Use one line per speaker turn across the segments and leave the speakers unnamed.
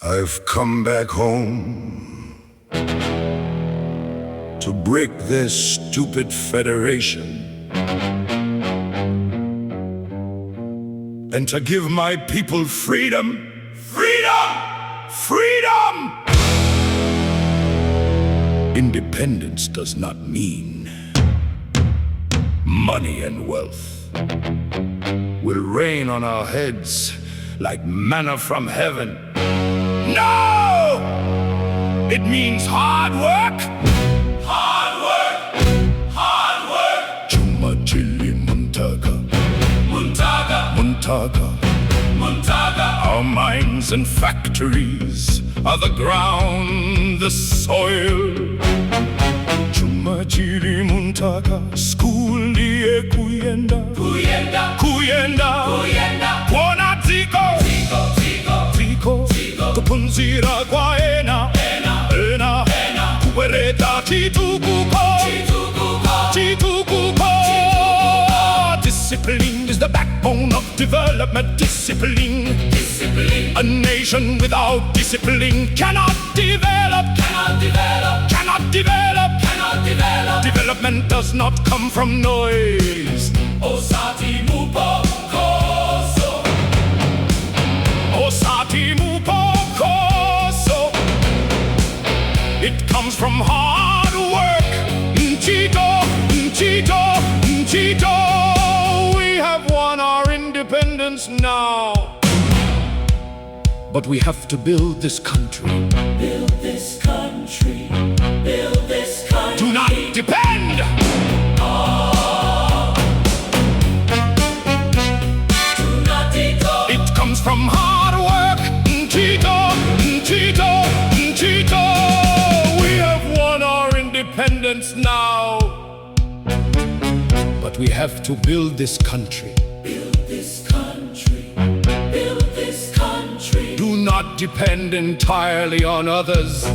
I've come back home to break this stupid federation and to give my people freedom. Freedom! Freedom! Independence does not mean money and wealth will rain on our heads like manna from heaven. No! It means hard work. Hard work. Hard work. Chuma chili muntaga. Muntaga. Muntaga. Muntaga. Our mines and factories are the ground, the soil. Chuma chili muntaga. School die kuyenda. Kuyenda. Kuyenda. Kuyenda. Kuona tiko. Tiko. Tiko. Tiko. Tupunzira kwa ena. Ena. Ena. Ena. Kuwereta chitukuko. Chitukuko. Chitukuko. Discipline is the backbone of development. Discipline. Discipline. A nation without discipline cannot develop. Cannot develop. Cannot develop. Cannot develop. Development does not come from noise. Osati mupo koso. Osati mupo koso. It comes from hard work. Nchito, nchito, nchito. We have won our independence now, but we have to build this country.
Build this country. Build this country.
Do not depend.
Do not depend.
It comes from hard work. Nchito, nchito, nchito. We have won our independence now, but we have to build this country.
Build this country. Build this country.
Do not depend entirely on others.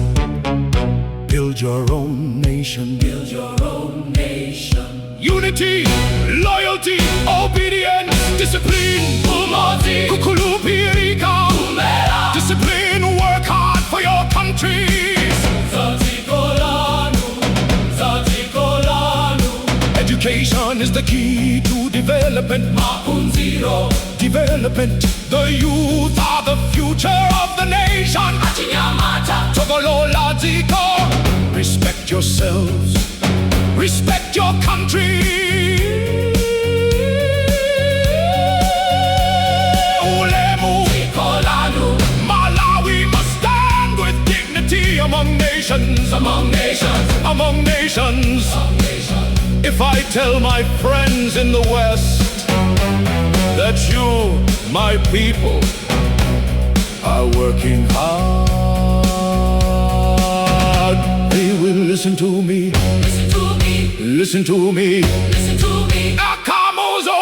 Build your own nation.
Build your own nation.
Unity, loyalty, obedience, discipline.
Umoja.
Kukulupirika.
Kumela.
Discipline, work hard for your country.
Zatikolanu. Zatikolanu.
Education is the key to development.
Mapunziro.
Development. The youth are the future of the nation.
Achinyamata.
Togolola ziko. Respect yourselves. Respect your country. Ulemu.
Tikolanu.
Malawi must stand with dignity among nations.
Among nations.
Among nations.
Among nations.
If I tell my friends in the West that you, my people, are working hard, they will listen to me.
Listen to me.
Listen to me.
Listen to me.
Akamozo.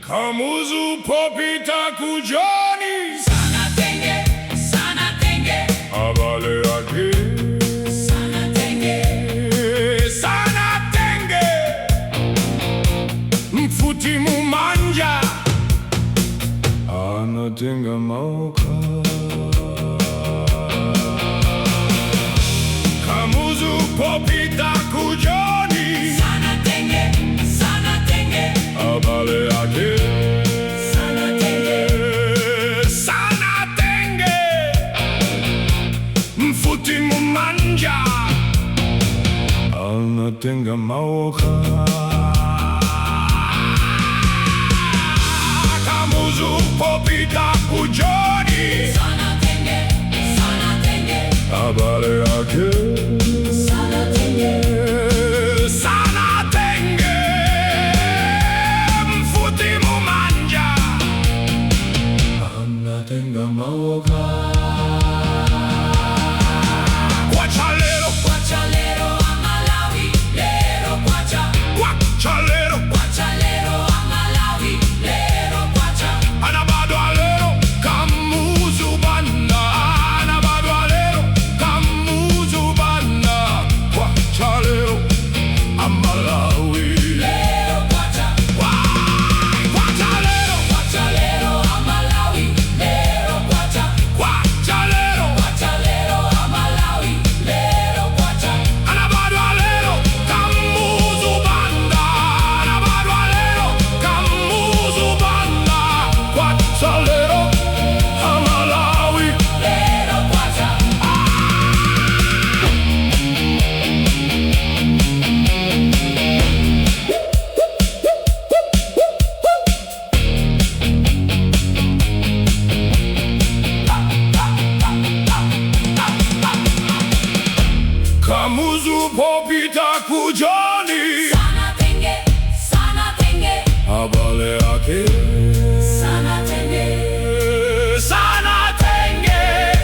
Kamuzu popita kujoni.
Sana tenge. Sana tenge.
Abale ake.
Sana tenge.
Sana tenge. Mfuti mumanja. Anatenga mauka. Kamuzu popita kujoni.
Sana tenge. Sana tenge.
Abale ake.
Sana tenge.
Sana tenge. Mfuti mumanja. Anatenga mauka. Kamuzu popita kujoni.
Sana tenge. Sana tenge.
Abale ake.
Sana tenge.
popita kujoni
Sana tenge, sana tenge,
abale yake
sana tenge,
sana tenge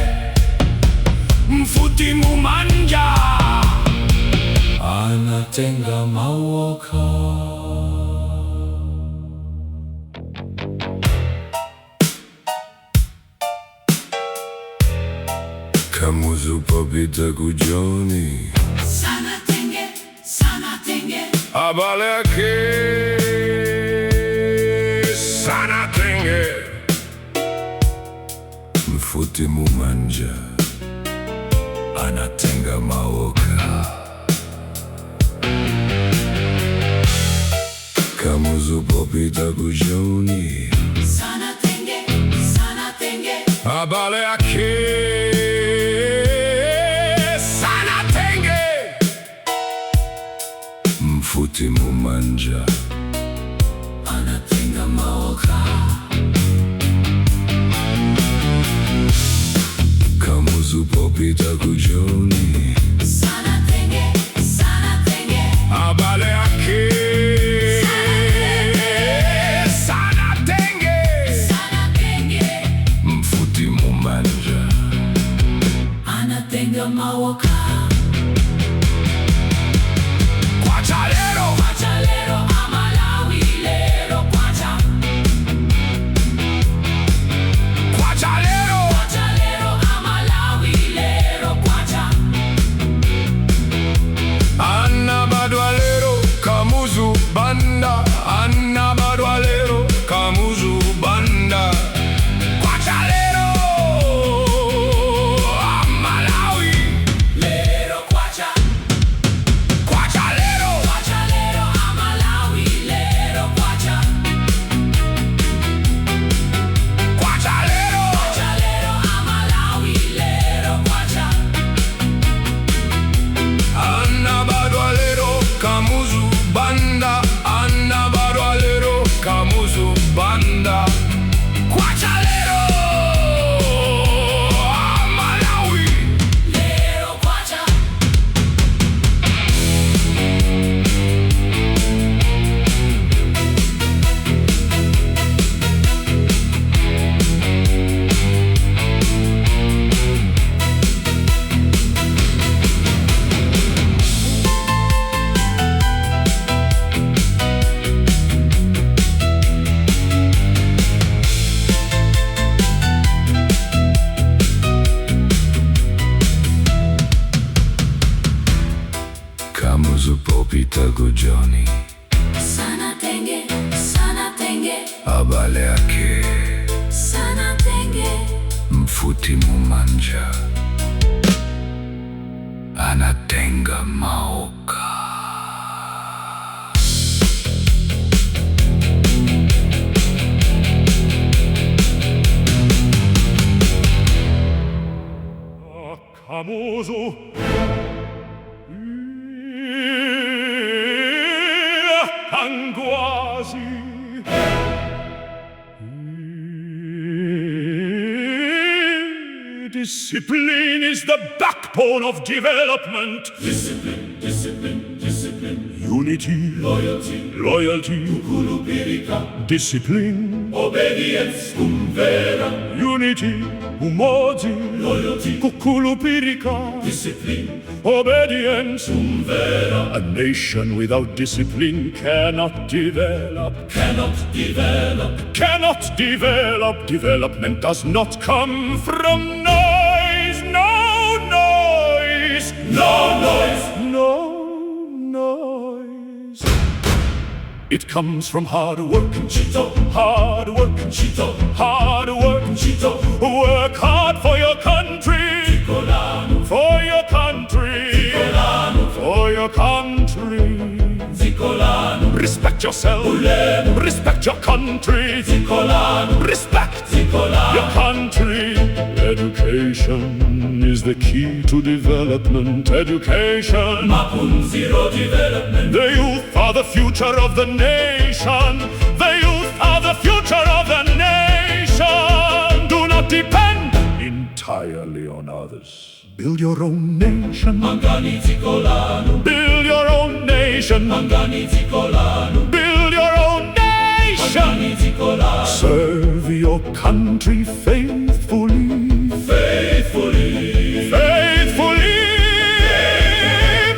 mfuti mumanja anatenga mawoka. Kamuzu popita kujoni
sana tenge, sana tenge,
abale yake sana tenge mfuti mumanja anatenga mawoka. Kamuzu popita kujoni
sana tenge, sana tenge,
abale yake sana tenge mfuti mumanja
anatenga mawoka.
Kamuzu popita kujoni
Sana tenge, sana tenge,
abale yake sana tenge
sana tenge,
mfuti mumanja
anatenga mawoka.
kwacha lero
Kwacha lero amalawi lero kwacha.
kwacha lero
Kwacha lero amalawi lero kwacha.
Anna badwalero kamuzu banda Anna badwalero kamuzu banda kwacha lero Malawi
Lero kwacha.
kwacha lero
Kwacha lero amalawi lero kwacha.
kwacha lero
Kwacha lero amalawi lero kwacha.
Anna badwalero kamuzu banda Anna badwalero kamuzu banda kwacha lero Malawi
Lero kwacha.
Kamuzu popita kujoni
Sana tenge, sana tenge,
abale yake
sana tenge,
mfuti mumanja anatenga maoka. Kamuzu Angwazi Discipline is the backbone of development.
discipline, discipline, discipline,
Unity,
loyalty,
loyalty,
kulupirika,
discipline,
obedience, kumvera,
unity, umoja,
loyalty,
kukulupirika,
discipline,
obedience.
kumvera,
A nation without discipline cannot develop.
cannot develop,
Cannot develop. Development does not come from noise. No noise.
no noise,
No noise. It comes from hard work.
chito,
Hard work.
chito,
Hard work.
chito,
Work hard for your country.
kolano,
For your country.
kolano,
For your country.
zikolano,
Respect yourself.
ulemo,
Respect your country.
zikolano,
Respect
zikolano,
your country. Education is the key to development. Education.
Mapunziro development,
The youth are the future of the nation. The youth are the future of the nation. Do not depend entirely on others. Build your own nation.
Mangani Tikolanu.
Build your own nation.
Mangani Tikolanu.
Build your own nation.
Mangani Tikolanu.
Serve your country faithfully.
Faithfully.
Faithfully.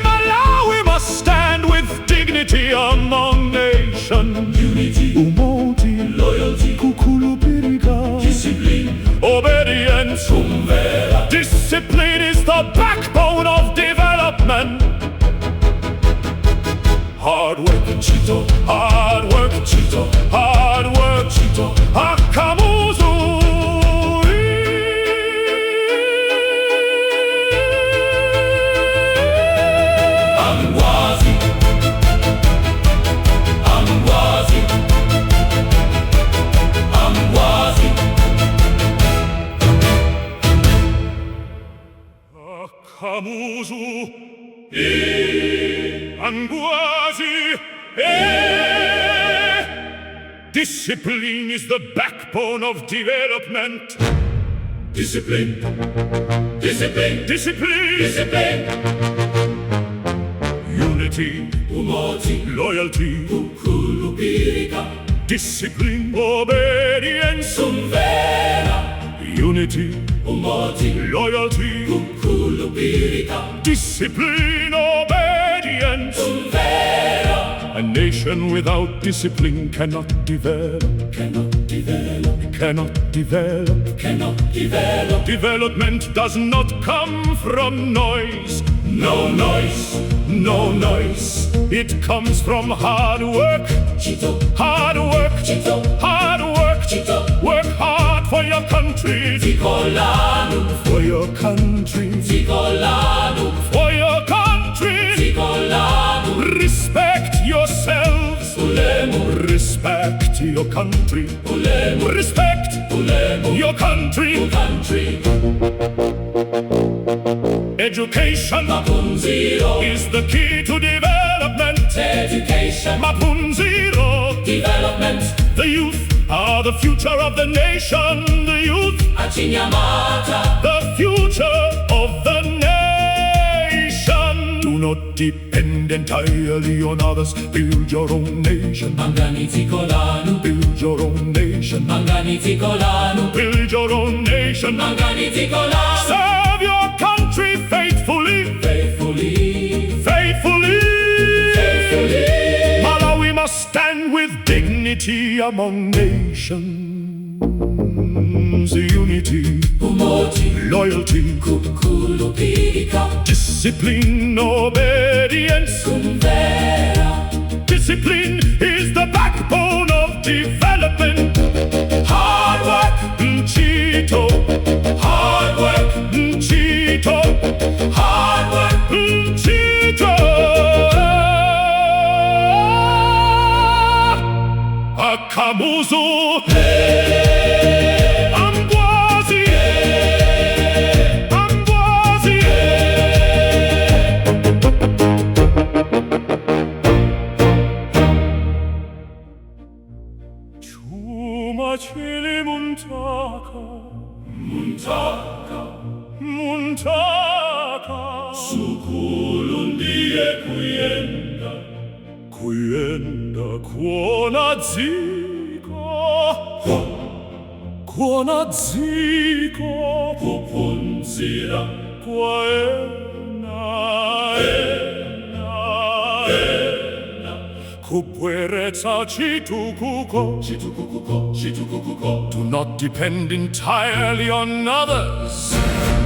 Malawi must stand with dignity among nations.
Unity.
Umoti.
Loyalty.
Kukulupirika.
Discipline.
Obedience.
Umvera.
Discipline is the backbone of development. Hard work,
Chito.
hard work,
Chito.
hard work,
Chito.
Akamuzu.
Amwazi. Amwazi. Amwazi.
Akamuzu. Angwazi. Discipline is the backbone of development.
Discipline. Discipline.
Discipline,
Discipline.
unity,
Umoti.
loyalty,
Kulupirika.
discipline, obedience,
Umvera.
unity,
Umoti.
loyalty,
Kulupirika.
discipline, obedience.
Umvera.
A nation without discipline cannot develop,
Cannot develop.
cannot develop.
Cannot develop.
Development does not come from noise,
No noise.
no noise. It comes from hard work,
Chito.
hard work,
Chito.
hard work.
Chito.
Work hard for your country,
Tikolanu.
for your country,
Tikolanu.
for your country.
Tikolanu.
Respect yourselves,
Ulemu.
respect your country,
Ulemu.
respect
Ulemu.
your country.
Country.
Education
Mapunziro.
is the key to development.
Education.
Mapunziro.
Development.
The youth are the future of the nation. The youth,
Achinyamata.
the future of the nation. Do not depend entirely on others. Build your own nation.
Mangani Tikolanu.
Build your own nation.
Mangani Tikolanu.
Build your own nation.
Mangani Tikolanu.
Serve your country faithfully.
Faithfully.
Faithfully.
Faithfully.
Malawi must stand with dignity among nations. Unity,
Umoti.
loyalty,
Kulupirika.
discipline, obedience.
Umvera.
Discipline is the backbone of development. Hard work, Chito. Hard work, Chito. Hard work, Chito. Akamuzu. Angwazi. Angwazi. Chuma chili muntaka.
Muntaka.
Muntaka.
Sukulu ndiye kuyenda.
Kuyenda kuona dziko. Kuona dziko.
Kupunzira.
Kwaena. Kubweretsa chitukuko.
Chitukukuko. Chitukukuko.
Do not depend entirely on others.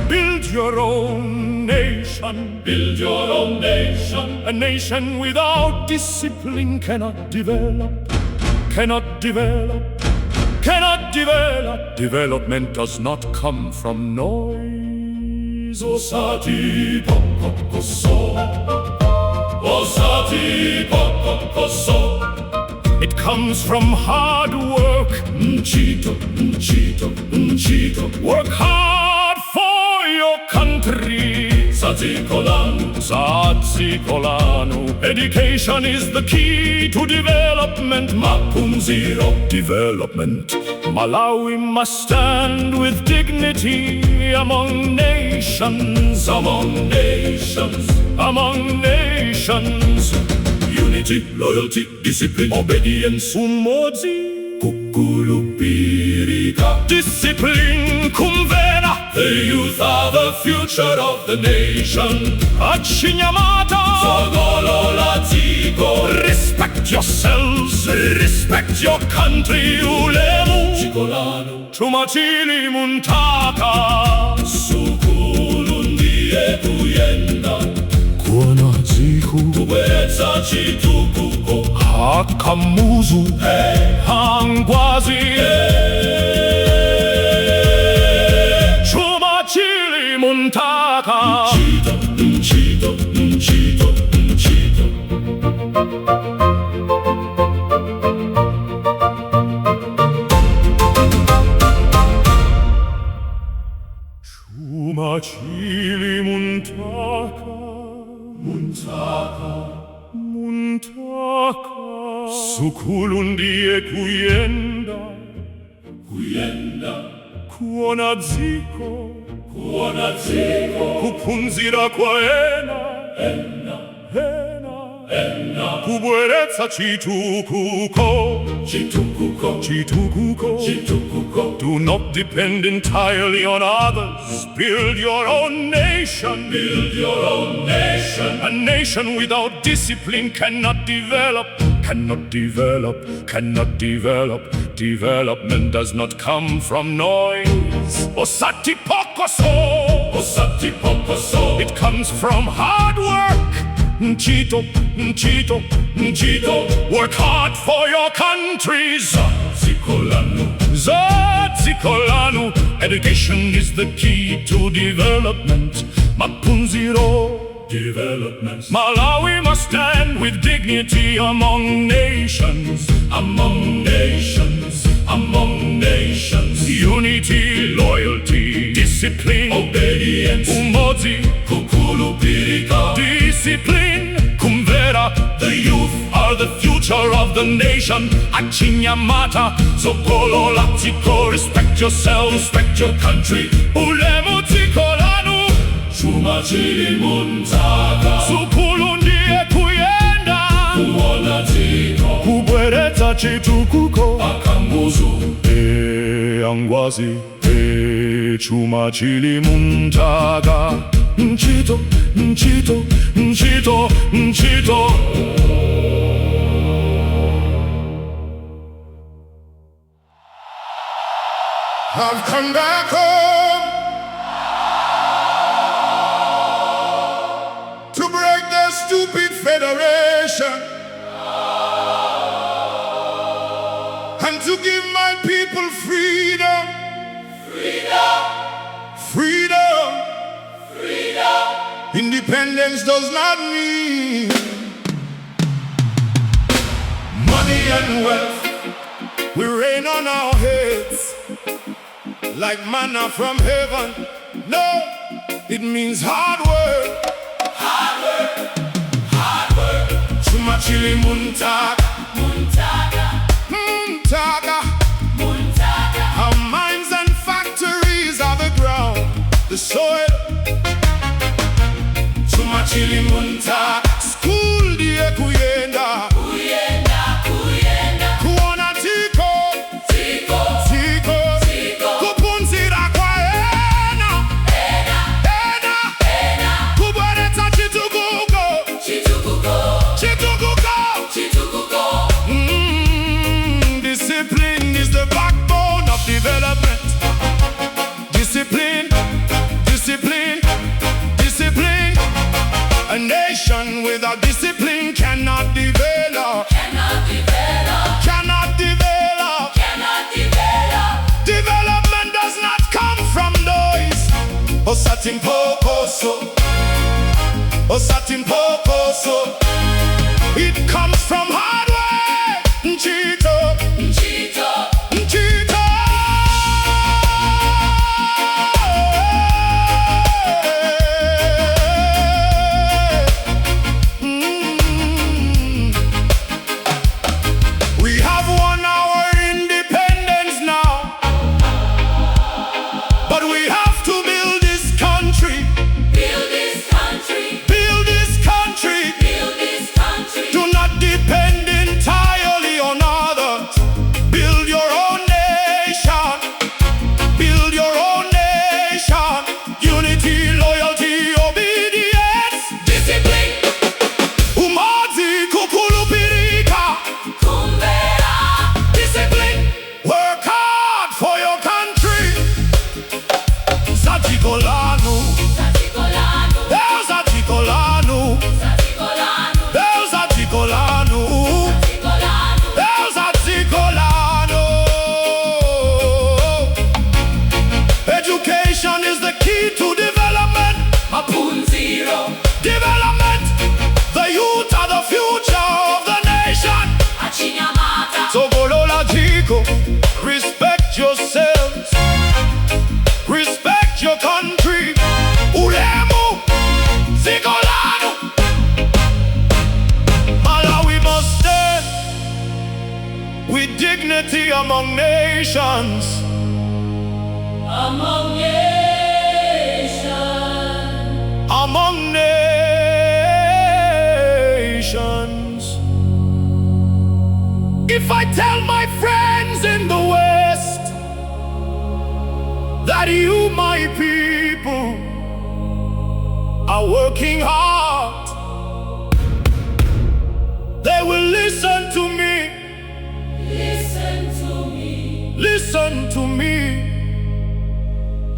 Build your own nation.
Build your own nation.
A nation without discipline cannot develop. Cannot develop. Cannot develop. Development does not come from noise.
Osati pokokoso. Osati pokokoso.
It comes from hard work.
Chito. Chito. Chito.
Work hard for your country.
Satikolanu.
Satsikolanu. Education is the key to development.
Mapunziro.
Development. Malawi must stand with dignity among nations, among nations, among nations. Unity, loyalty, discipline, obedience. Umozi, kukulupirika. Discipline, kumvera. The youth are the future of the nation. Achinyamata, Sogololatiko. Respect yourselves, respect your country. Ulemu, Chikolano, Chumachili Muntaka. Sukulundie kuyenda. Kuona ziku, kubweza chitukuko. Hakamuzu, hangwazi, Chumachili Muntaka. Nchito, nchito, nchito. Chumachili Muntaka. Muntaka, Muntaka. Sukulundie kuyenda, kuyenda. Kuona dziko, kuona dziko. Kupunzira kwa ena, ena, ena, ena. Kubweretsa chitukuko, chitukuko, chitukuko, chitukuko. Do not depend entirely on others. Build your own nation. Build your own nation. A nation without discipline cannot develop. Cannot develop, cannot develop. Development does not come from noise. Osati pokoso, osati pokoso. It comes from hard work. Nchito, nchito, nchito. Work hard for your countries. Zazikolanu, Zazikolanu. Education is the key to development. Mapunziro. Development. Malawi must stand with dignity among nations, among nations, among nations. Unity, loyalty, discipline, obedience. Umozi, kukulupirika. Discipline, kumvera. The youth are the future of the nation. Achinyamata, Zokololatiko. Respect yourself, respect your country. Ulemu tikolanu. Chumachili Muntaka. Sukulundie kuyenda. Kuona dziko, kubweretsa chitukuko. Akamuzu, angwazi, Chumachili Muntaka. Nchito, nchito, nchito, nchito.
I've come back home to break the stupid federation and to give my people freedom. Freedom. Freedom. Freedom. Independence does not mean money and wealth. We reign on our heads like manna from heaven. No, it means hard work. Hard work. Hard work. Chumachili Muntaka. Muntaka. Muntaka. Muntaka. Our mines and factories are the ground, the soil. Chumachili Muntaka. School die kuyenda. Kuyenda, kuyenda. Kuona tiko. Tiko. Tiko. Tiko. Kupunzira kwa ena. Ena. Ena. Ena. Kubweretsa chitukuko. Chitukuko. Chitukuko. Chitukuko. Discipline is the backbone of development. Discipline. Discipline. Discipline. A nation without discipline cannot develop. Cannot develop. Cannot develop. Cannot develop. Development does not come from noise. Osatin pokoso. Osatin pokoso. It comes from hard work. Nchito. Nchito. Nchito. We have won our independence now. Rico. Respect yourselves, respect your country. Ulemu, Zigolano. Malawi must stand with dignity among nations.
Among nations.
Among nations. If I tell my friends in the West that you, my people, are working hard, they will listen to me.
Listen to me.
Listen to me.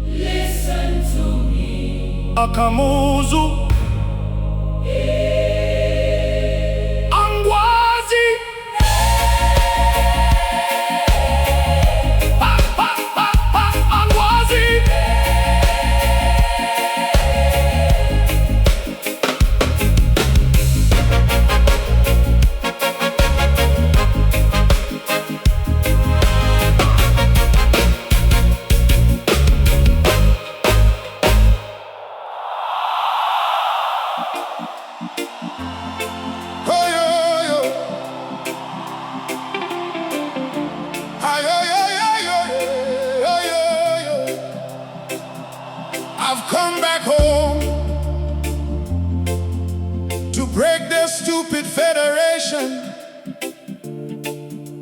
Listen to me.
Akamuzu. Angwazi. Angwazi. I've come back home to break their stupid federation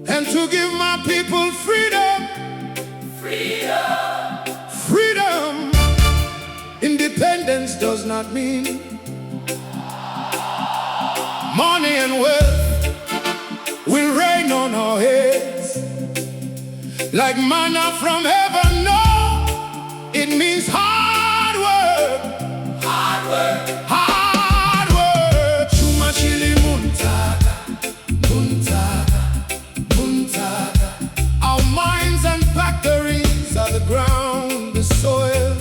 and to give my people freedom.
Freedom.
Freedom. Independence does not mean money and wealth will rain on our heads like manna from heaven. No, it means hard work.
Hard work.
Hard work. Chuma chili muntaka, muntaka, muntaka. Our minds and factories are the ground, the soil.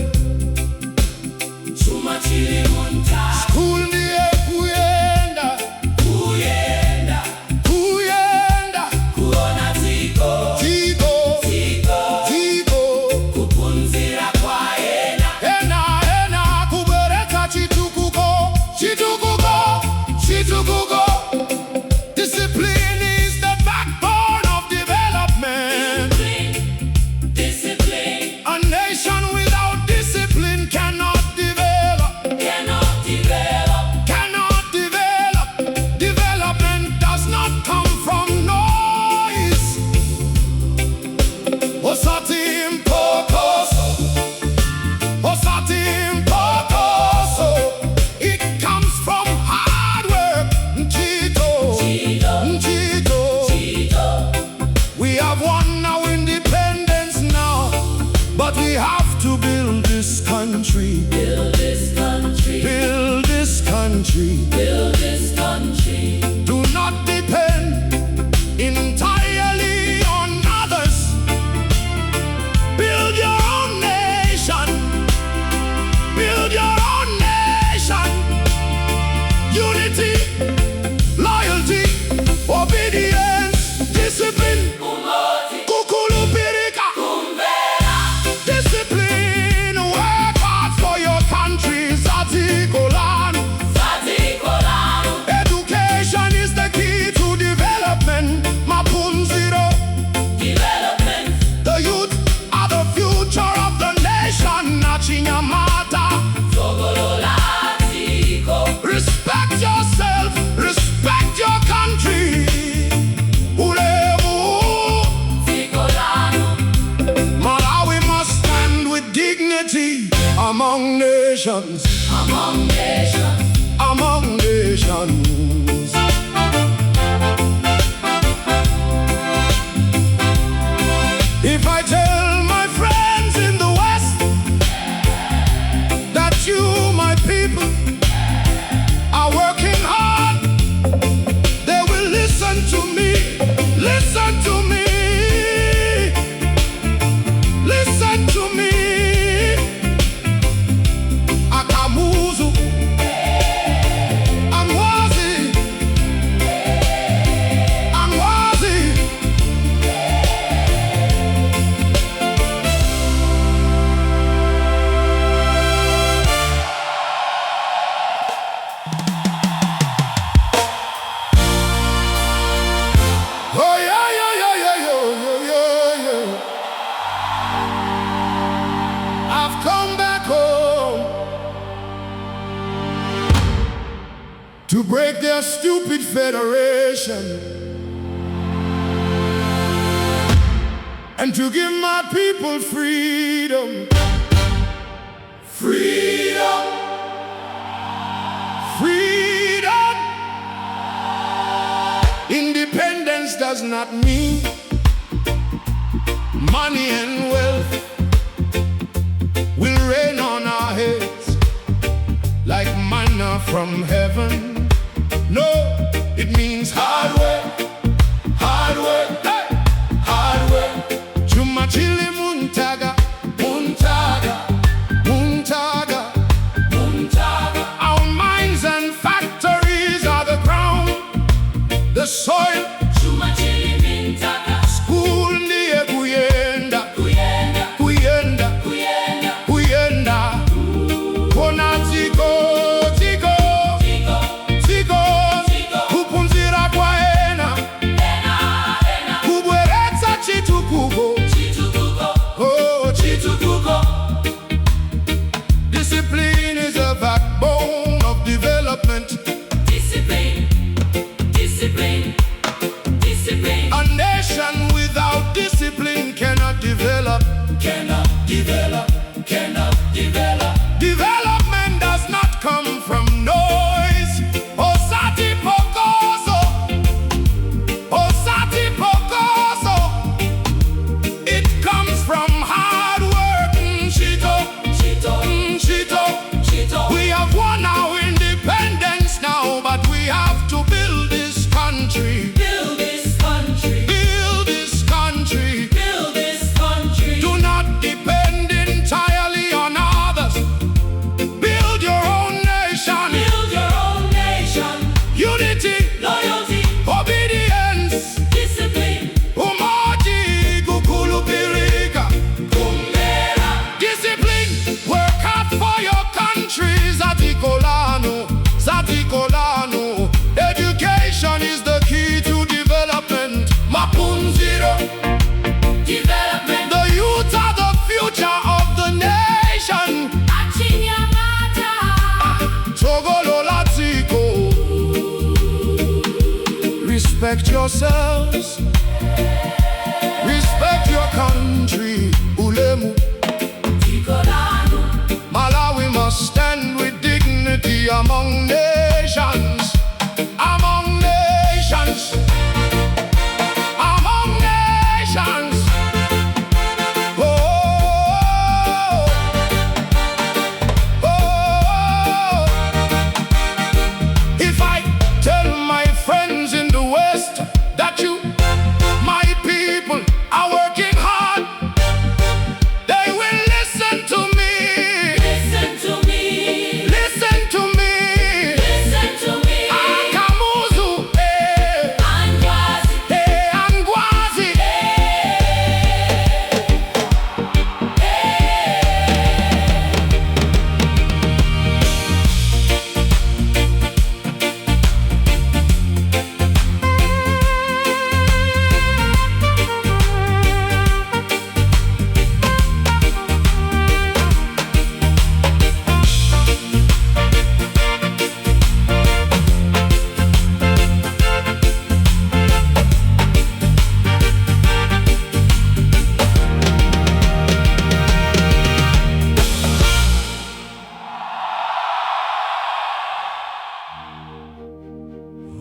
Chuma chili muntaka.
School ndiye kuyenda,
Kuyenda.
kuyenda.
Kuona ziko.
Ziko,
Ziko.
ziko.
Kupunzira kwa ena.
Ena, ena, kubereka chitukuko, chitukuko, chitukuko. Discipline is the backbone of development.
Discipline. Discipline.
A nation without discipline cannot develop,
Cannot develop.
cannot develop. Development does not come from noise. Osati impokoso, osati impokoso. It comes from hard work. Nchito,
Chido.
nchito.
Chido.
We have won our independence now, but we have to build this country.
Build this country.
Build this country.
Build this country.
Do not depend entirely on others. Build your own nation. Build your own nation. Unity, loyalty, obedience, discipline.
Umoja.
Kukulu pirika.
Kumbera.
Discipline, work hard for your country. Zatikolano.
Zatikolano.
Education is the key to development. Mapunziro.
Development.
The youth are the future of the nation. Nachinyamata.
Zogolola. Ziko.
Respect yourself. Respect your country. Ulemu.
Zikolano.
Malawi must stand with dignity among nations.
Among nations.
Among nations. If I tell my friends in the West that you, my people, are working hard, they will listen to me. Listen to me. Listen to me. Akamuzu. to break their stupid federation and to give my people freedom. Freedom. Freedom. Independence does not mean money and wealth will rain on our heads like manna from heaven. No, it means hard work, hard work, hey, hard work. Chuma chili muntaga, muntaga, muntaga, muntaga. Our mines and factories are the ground, the soil.
Chuma chili muntaga.
School ndiye kuyenda, kuyenda, kuyenda, kuyenda, kuyenda. Kona ziko, ziko, ziko, ziko, ziko. Kupunzira kwa ena, ena, ena. Kubweretsa chitukuko, chitukuko, oh, chitukuko. Discipline is a backbone of development.
Discipline, discipline, discipline.
A nation without discipline cannot develop.
Cannot develop, cannot develop.
Development does not come from noise. Osati pokoso, osati pokoso. It comes from hard work. Nshito,
Chito,
nshito.
chito.
We have won our independence now, but we have to build this country.
Build this country,
Build this country.
build this country.
Do not depend entirely on others. Build your own nation.
Build your own nation.
Unity,
Loyalty,
obedience.
discipline.
Umoja kukulupilika.
Kumbera,
Discipline, work hard for your country. Zatikolano, zatikolano. Education is the key to development. Mapunziro,
development.
the youth are the future of the nation.
Achinyamata.
Togolo latiko. Respect yourselves. Respect your country. Ulemu.
Tikolano.
Malawi must stand with dignity among nations. Among nations. Among nations. Oh, oh. If I tell my friends in the West that you, my people, are working hard, they will listen to me.
Listen to me.
Listen to me.
Listen to me.
Akamuzu,
Angwazi.
Angwazi.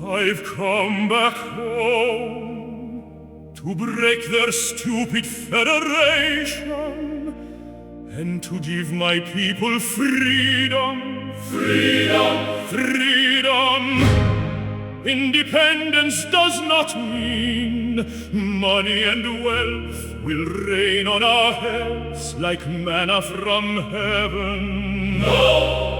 I've come back home to break their stupid federation and to give my people freedom. Freedom, freedom. Independence does not mean money and wealth will rain on our heads like manna from heaven. No!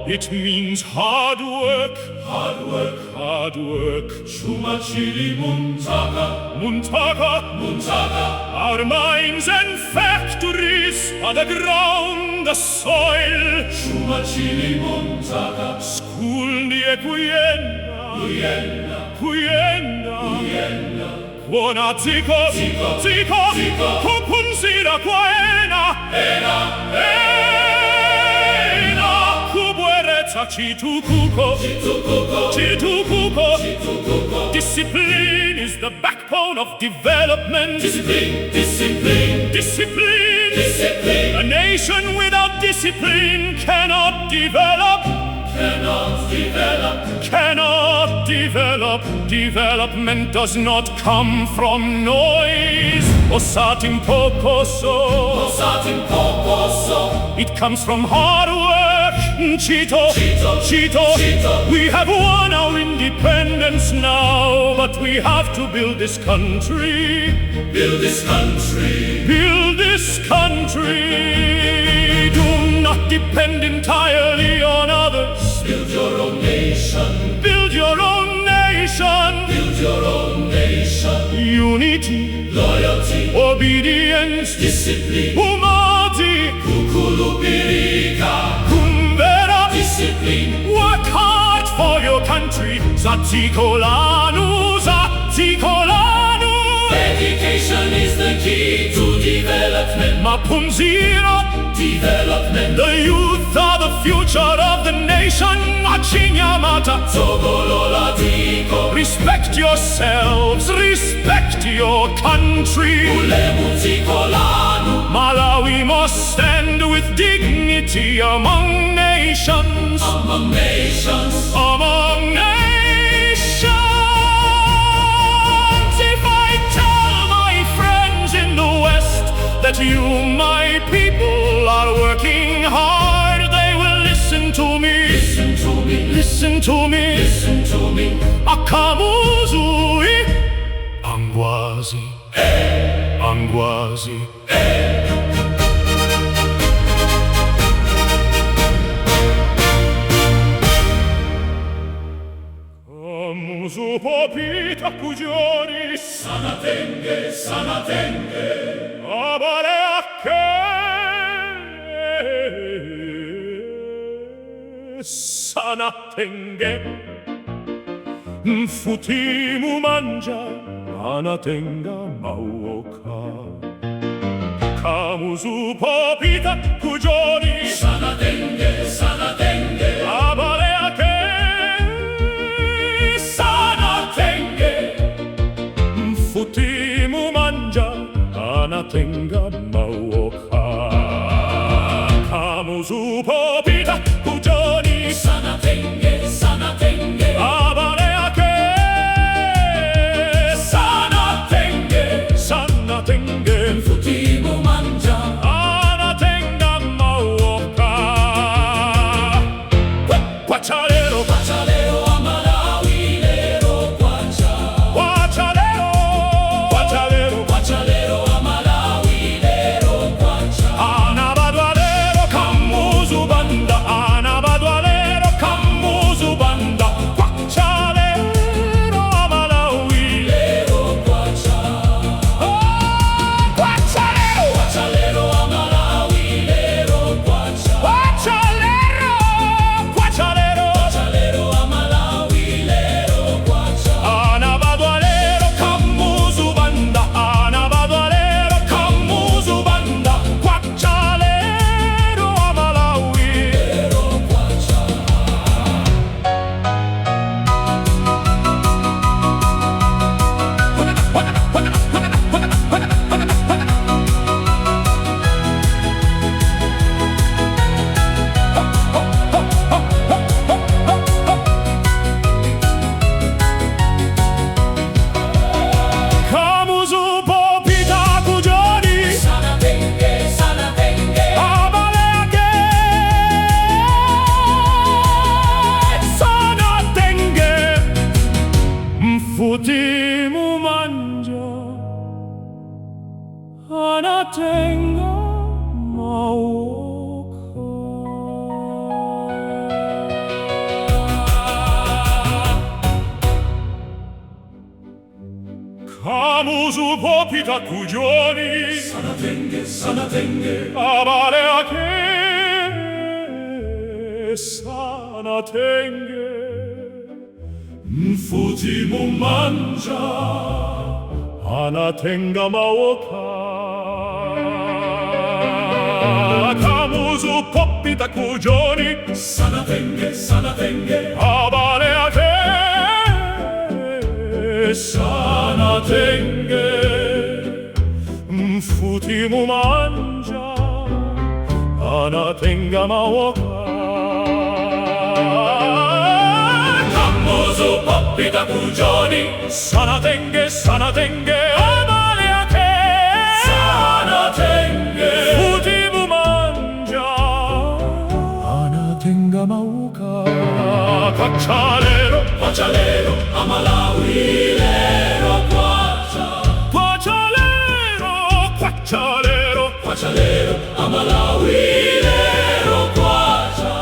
It means hard work, hard work, hard work.
Chuma chili muntaga.
Muntaga,
Muntaga.
our mines and factories are the ground, the soil.
Chuma chili muntaga.
School ndiye kuyenda,
Kuyenda,
kuyenda.
kuyenda.
Kuona ziko,
Ziko,
ziko,
ziko.
kupunzira kwa ena,
Ena,
ena. Kubweretsa Esa chitukuko, chitukuko. Discipline is the backbone of development.
Discipline, discipline,
Discipline.
discipline.
A nation without discipline cannot develop.
Cannot develop.
Cannot develop. Development does not come from noise or certain pocoso.
Certain purpose.
It comes from hard work. Chito,
Chito.
We have won our independence now, but we have to build this country.
Build this country.
Build this country. Do not depend entirely on others.
Build your own nation.
Build your own nation.
Build your own nation.
Unity,
Loyalty.
obedience,
Discipline.
humility,
Kukulupirika.
kumbera.
Discipline.
Work hard for your country. Zatikolanu, Zatikolanu.
Education is the key to development.
Mapunzira.
Development.
The youth are the future of the nation. Achinyamata.
Togolola diko.
Respect yourselves, respect your country.
Ulemutikolanu.
Malawi must stand with dignity among nations.
Among nations.
Among nations. If I tell my friends in the West that you, my people, are working hard, they will listen to me.
Listen to me.
Listen to me.
Listen to me.
Akamuzui. Angwazi. Angwazi. Kamuzu popita kujioni.
Sanatenge, sanatenge.
Abale ake. Sanatenge. Mfutimu manja. Anatenga mauoka. Kamuzu popita kujioni.
Sanatenge, sanatenge.
Abale ake. Sanatenge. Mfutimu manja. Anatenga mauoka. Kamuzu popita kujioni.
Sanatenge, sanatenge.
Abale ake. Sanatenge. Sanatenge.
Futimu manja.
Anatenga mauoka. Kwachalero.
Kwachalero amalawi lero kwacha.
Kwachalero. Kwachalero.
Kwachalero amalawi lero kwacha.
Anabadwalero kamuzu banda. Anabadwalero kamuzu banda. Kwachalero amalawi.
Lero kwacha.
Kwachalero.
Kwachalero amalawi lero kwacha.
Kwachalero. Kwachalero.
Kwachalero amalawi lero kwacha.
Anabadwalero kamuzu banda. Anabadwalero kamuzu banda. Kwachalero amalawi.
Lero kwacha.
Kamuzu popita kujioni.
Sanatenge, sanatenge.
Abale ake. Sanatenge. Mfutimu manja. Anatenga mauoka. Kamuzu popita kujioni.
Sanatenge, sanatenge.
Abale ake. Sanatenge.
Mfutimu manja.
Anatenga mauoka. Kamuzu popita popita kujoni,
sanatenge,
abale ate, sanatenge, mfutimu manja, anatenga mawoka.
Kamuzu popita kujoni,
Sanatenge, sanatenge, abale ate,
sanatenge,
mfutimu manja, anatenga mawoka. Kwachalero,
Kwachalero, amalawilero, kwacha.
kwachalero, kwachalero,
Kwachalero, amalawilero, kwacha.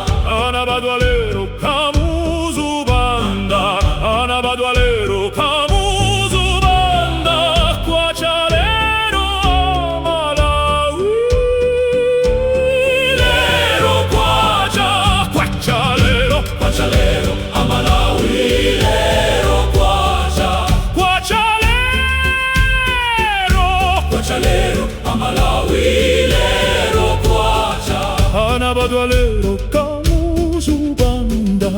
anabadwalero, kamuzu banda, anabadwalero, kamuzu banda, kwachalero, amalawilero, kwacha, kwachalero,
Kwachalero, amalawilero, kwacha.
kwachalero,
Kwachalero, amalawilero, kwacha.
anabadwalero, kamuzu banda,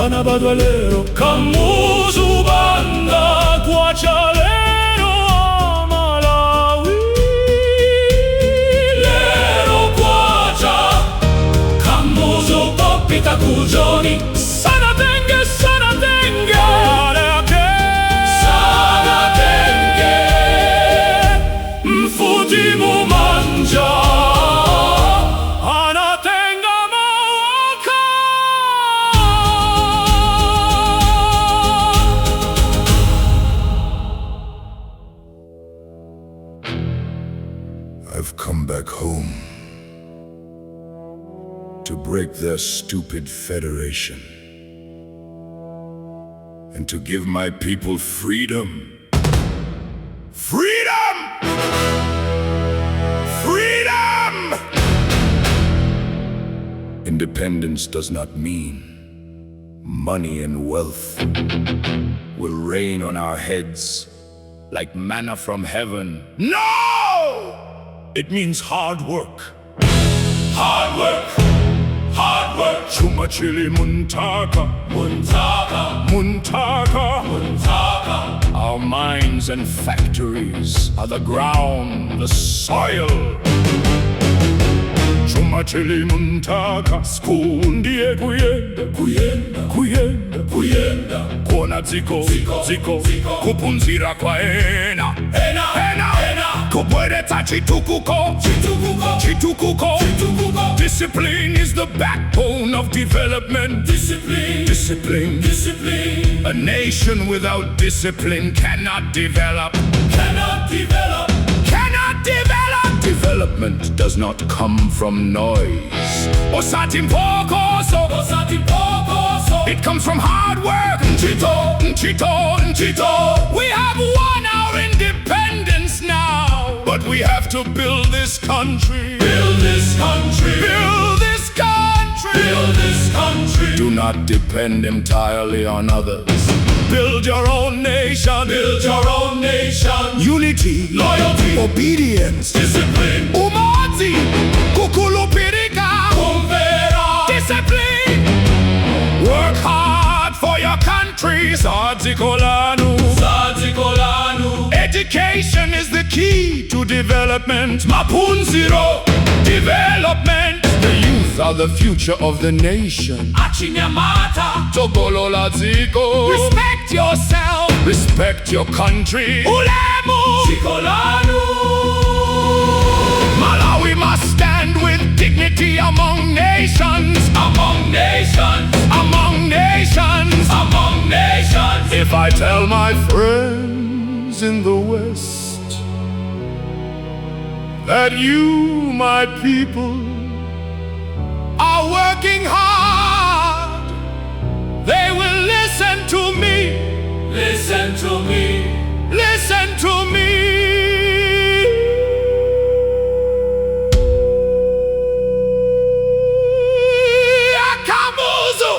anabadwalero, kamuzu banda, kwachalero, amalawilero, kwacha.
Kamuzu popita kujoni,
Sanatenge, sanatenge, aleke,
sanatenge,
mfutimu manja, anatenga mawoka.
I've come back home to break their stupid federation and to give my people freedom. Freedom! Freedom! Independence does not mean money and wealth will rain on our heads like manna from heaven. No! It means hard work.
hard work, hard work.
Chuma chili muntaka,
Muntaka,
muntaka.
muntaka.
Our mines and factories are the ground, the soil. Chuma chili muntaka, school ndiye kuyenda,
Kuyenda,
kuyenda.
kuyenda.
Kuona ziko,
Ziko.
kupunzira kwa ena.
Ena, ena.
Kubwereta chitukuko,
Chitukuko,
chitukuko.
chitukuko.
Discipline is the backbone of development.
Discipline,
Discipline.
discipline.
A nation without discipline cannot develop.
Cannot develop,
Cannot develop. Development does not come from noise. Osati mpokoso.
osati pokoso.
It comes from hard work. Nchito, nchito, nchito. We have won our independence now, but we have to build this country.
Build this country,
Build this country.
build this country.
Do not depend entirely on others. Build your own nation.
Build your own nation.
Unity,
Loyalty,
obedience,
discipline,
umozi, kukulupirika,
kumvera.
discipline. Work hard for your country. Sadzikolanu.
Sadzikolanu.
Education is the key to development. Mapunziro, development. The youth are the future of the nation.
Achinyamata.
Togolola ziko. Respect yourself. Respect your country. Ulemu.
Chikolanu.
Malawi must stand with dignity among nations.
Among nations,
Among nations.
among nations.
If I tell my friends in the West that you, my people, are working hard, they will listen to me.
Listen to me.
Listen to me. Akamuzu.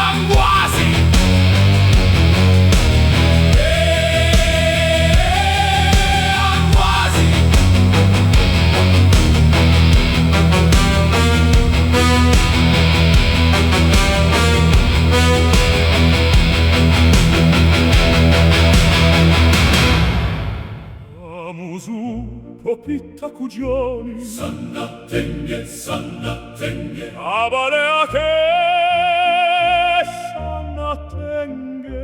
Angwazi.
Angwazi.
popita kujioni,
sana tenge,
abale ake sana tenge,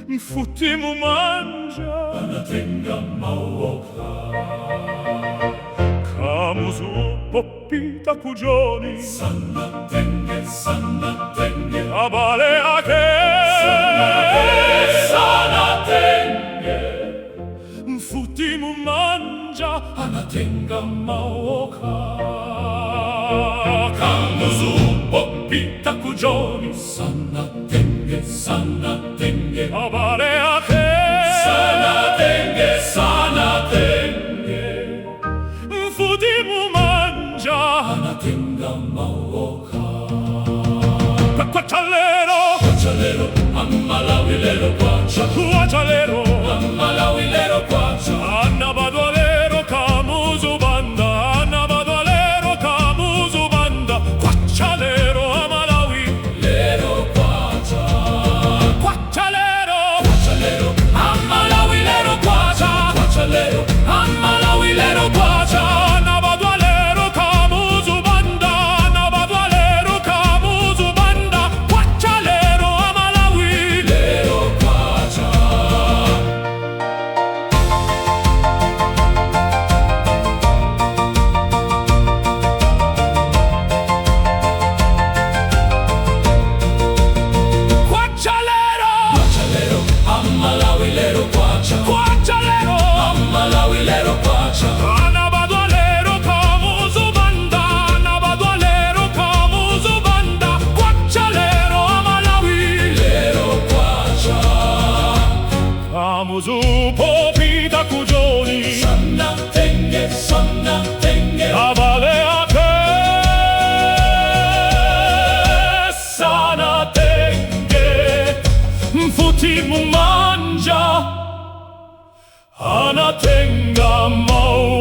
mfuti mumanja
anatenga maoka,
kamuzu popita kujioni,
sana tenge,
abale ake
sana tenge,
mfuti mumanja
anatenga maoka,
kamuzu popita kujioni,
sana tenge,
abale ake
sana tenge,
mfuti mumanja
anatenga maoka,
kwachalero
amalawilero kwacha,
kwachalero
amalawilero kwacha,
anabadwalero kamuzu banda, anabadwalero kamuzu banda, kwachalero amalawi
lero kwacha,
kwachalero
amalawilero kwacha,
amalawilero kwacha, anabadwalero kamuzu banda, anabadwalero kamuzu banda, kwachalero amalawi
lero kwacha,
kwachalero
amalawilero kwacha,
kwachalero
amalawilero kwacha,
anabadwalero kamuzu banda, anabadwalero kamuzu banda, kwachalero amalawi
lero kwacha,
kamuzu popita kujioni,
sana tenge,
abale ake sana tenge, mfuti mumanja anatenga mau